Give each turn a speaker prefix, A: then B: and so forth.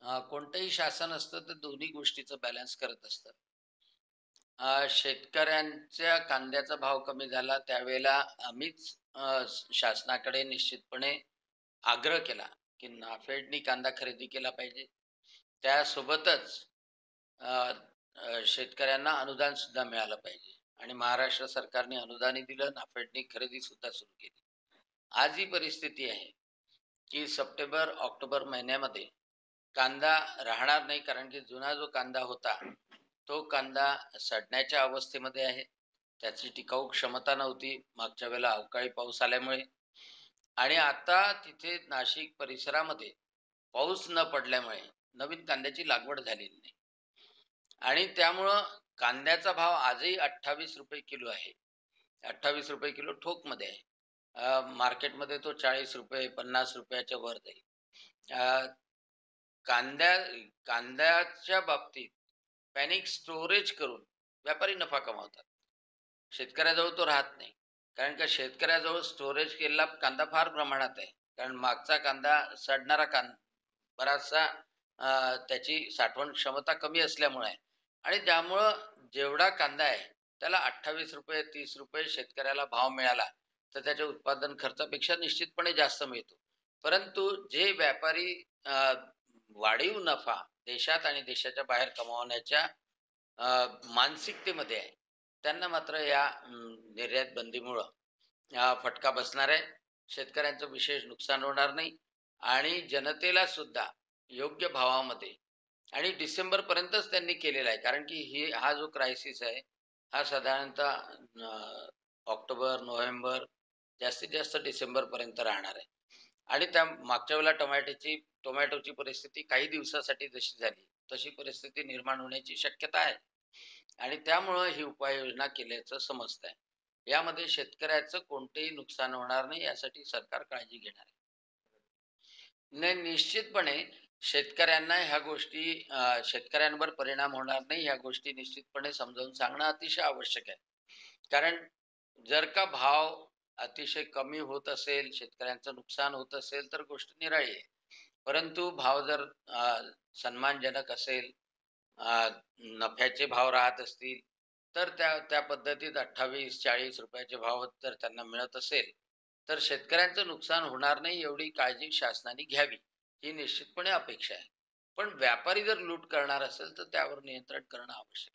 A: कोणतंही शासन असतं तर दोन्ही गोष्टीचं बॅलन्स करत असतं. शेतकऱ्यांच्या कांद्याचा भाव कमी झाला त्यावेळेला आम्हीच शासनाकडे निश्चितपणे आग्रह केला, की नाफेडनी कांदा खरेदी केला पाहिजे. त्यासोबतच अ, शेतकऱ्यांना अनुदान सुद्धा मिळालं पाहिजे आणि महाराष्ट्र सरकारने अनुदानही दिलं, नाफेडनी खरेदी सुद्धा सुरू केली. आज ही परिस्थिती आहे, की सप्टेंबर-ऑक्टोबर महिन्यामध्ये कांदा राहणार नाही कारण की जुना जो कांदा होता, तो कांदा सडण्याच्या अवस्थेमध्ये आहे. त्याची टिकाऊ क्षमता नव्हती मागच्या वेळेला अवकाळी पाऊस आल्यामुळे आणि आता तिथे नाशिक परिसरामध्ये पाऊस न पडल्यामुळे नवीन कांद्याची लागवड झालेली नाही आणि त्यामुळं कांद्याचा भाव आजही ₹28 किलो आहे. ₹28 किलो ठोकमध्ये आहे. मार्केटमध्ये तो ₹40 ₹50 च्या वर जाईल. अ, कांद्या कांद्याच्या बाबतीत पॅनिक स्टोरेज करून व्यापारी नफा कमावतात. शेतकऱ्याजवळ तो राहत नाही. कारण का शेतकऱ्याजवळ स्टोरेज केलेला कांदा फार प्रमाणात आहे. कारण मागचा कांदा सडणारा बराचसा त्याची साठवण क्षमता कमी असल्यामुळे आहे आणि त्यामुळं जेवढा कांदा आहे त्याला ₹28 ₹30 शेतकऱ्याला भाव मिळाला, तर त्याच्या उत्पादन खर्चापेक्षा निश्चितपणे जास्त मिळतो. परंतु जे व्यापारी वाढीव नफा देशात आणि देशाच्या बाहेर कमावण्याच्या मानसिकतेमध्ये आहे, त्यांना मात्र या निर्यात बंदीमुळं फटका बसणार आहे. शेतकऱ्यांचं विशेष नुकसान होणार नाही आणि जनतेला सुद्धा योग्य भावामध्ये आणि डिसेंबरपर्यंतच त्यांनी केलेला आहे. कारण की हा जो क्रायसिस आहे, हा साधारणतः ऑक्टोबर, नोव्हेंबर, जास्तीत जास्त डिसेंबरपर्यंत राहणार आहे. आणि त्या मागच्या वेळेला टोमॅटोची परिस्थिती काही दिवसासाठी जशी झाली, तशी परिस्थिती निर्माण होण्याची शक्यता आहे. आणि त्यामुळं ही उपाययोजना केल्याचं समजतंय. यामध्ये शेतकऱ्याचं कोणतेही नुकसान होणार नाही यासाठी सरकार काळजी घेणार आहे. नाही, निश्चितपणे शेतकऱ्यांना ह्या गोष्टी शेतकऱ्यांवर परिणाम होणार नाही ह्या गोष्टी निश्चितपणे समजावून सांगणं अतिशय आवश्यक आहे. कारण जर का भाव अतिशय कमी होत असेल, शेतकऱ्यांचं नुकसान होत असेल, तर गोष्ट निराळी आहे. परंतु भाव जर सन्मानजनक असेल, नफ्याचे भाव राहत असतील, तर त्या त्या पद्धतीत 28-40 रुपयाचे भाव जर त्यांना मिळत असेल, तर शेतकऱ्यांचं नुकसान होणार नाही एवढी काळजी शासनाने घ्यावी, ही निश्चितपणे अपेक्षा आहे. पण व्यापारी जर लूट करणार असेल, तर त्यावर नियंत्रण करणं आवश्यक आहे.